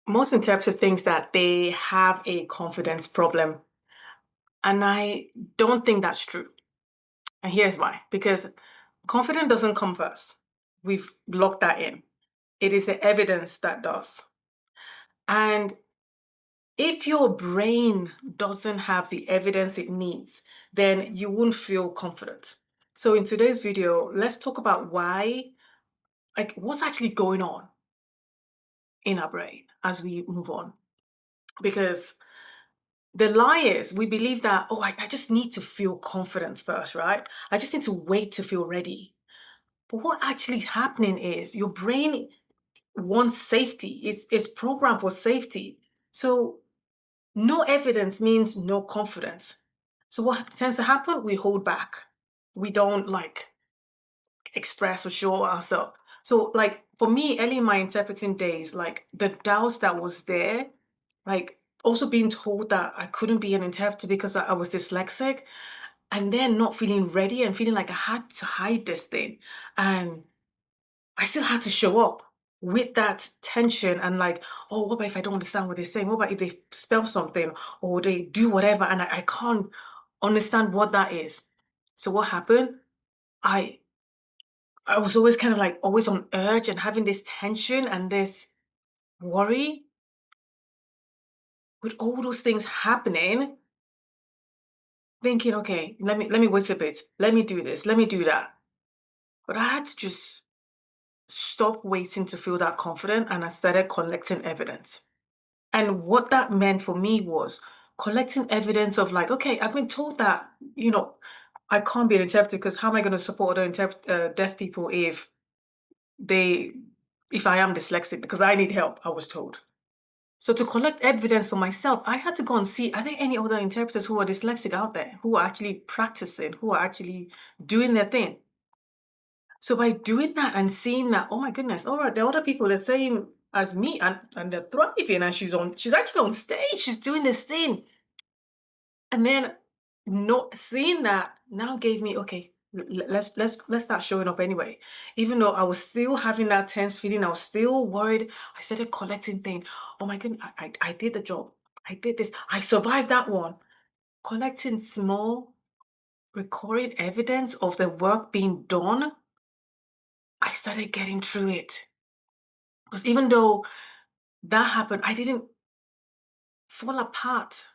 Most interpreters think that they have a confidence problem, and I don't think that's true. And here's why. Because confidence doesn't come first. We've locked that in. It is the evidence that does. And if your brain doesn't have the evidence it needs, then you won't feel confident. So in today's video, let's talk about what's actually going on in our brain as we move on. Because the lie is we believe that, oh, I just need to feel confident first, right? I just need to wait to feel ready. But what actually happening is your brain wants safety. It's programmed for safety. So no evidence means no confidence. So what tends to happen? We hold back. We don't express or show ourselves. So for me, early in my interpreting days, the doubts that was there, also being told that I couldn't be an interpreter because I was dyslexic, and then not feeling ready and feeling like I had to hide this thing. And I still had to show up with that tension and oh, what about if I don't understand what they're saying? What about if they spell something or they do whatever and I can't understand what that is? So what happened? I I was always kind of always on edge and having this tension and this worry with all those things happening, thinking, okay, let me wait a bit. Let me do this. Let me do that. But I had to just stop waiting to feel that confident and I started collecting evidence. And what that meant for me was collecting evidence of okay, I've been told that, I can't be an interpreter because how am I going to support other deaf people they if I am dyslexic because I need help, I was told. So to collect evidence for myself, I had to go and see, are there any other interpreters who are dyslexic out there, who are actually practicing, who are actually doing their thing? So by doing that and seeing that, oh my goodness, all right, there are other people the same as me and they're thriving and she's actually on stage, she's doing this thing. And then not seeing that now gave me, okay, let's start showing up anyway. Even though I was still having that tense feeling, I was still worried. I started collecting things. Oh my goodness, I did the job. I did this. I survived that one. Collecting small recorded evidence of the work being done, I started getting through it. Because even though that happened, I didn't fall apart.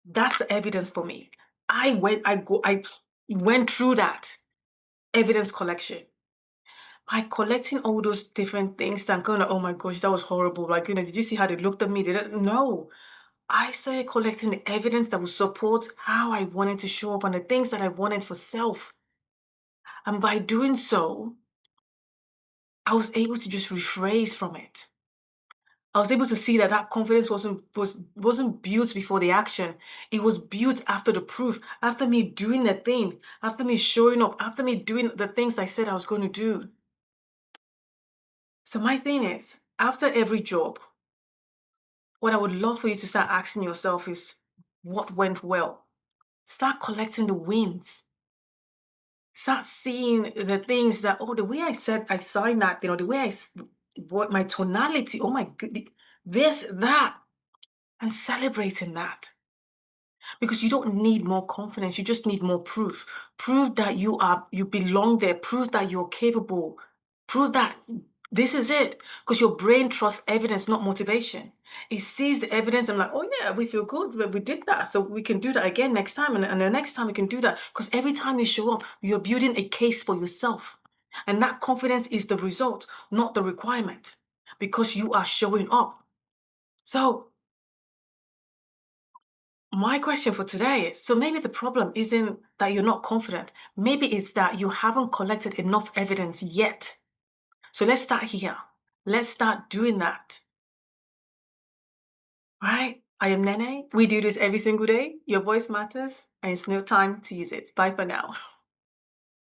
That's evidence for me. I went through that evidence collection. By collecting all those different things, I'm going, oh my gosh, that was horrible. My goodness, did you see how they looked at me? No. I started collecting the evidence that would support how I wanted to show up and the things that I wanted for self. And by doing so, I was able to just rephrase from it. I was able to see that confidence wasn't built before the action. It was built after the proof, after me doing the thing, after me showing up, after me doing the things I said I was going to do. So my thing is, after every job, what I would love for you to start asking yourself is, what went well? Start collecting the wins. Start seeing the things that, oh, the way I said I signed that, the way what my tonality, oh my goodness, this, that, and celebrating that. Because you don't need more confidence, you just need more proof. Prove that you belong there, prove that you're capable, prove that this is it. Because your brain trusts evidence, not motivation. It sees the evidence and oh yeah, we feel good, we did that, so we can do that again next time, and the next time we can do that. Because every time you show up, you're building a case for yourself. And that confidence is the result, not the requirement. Because you are showing up. So my question for today is, so maybe the problem isn't that you're not confident. Maybe it's that you haven't collected enough evidence yet. So let's start here. Let's start doing that. Right? I am Nene. We do this every single day. Your voice matters and it's no time to use it. Bye for now.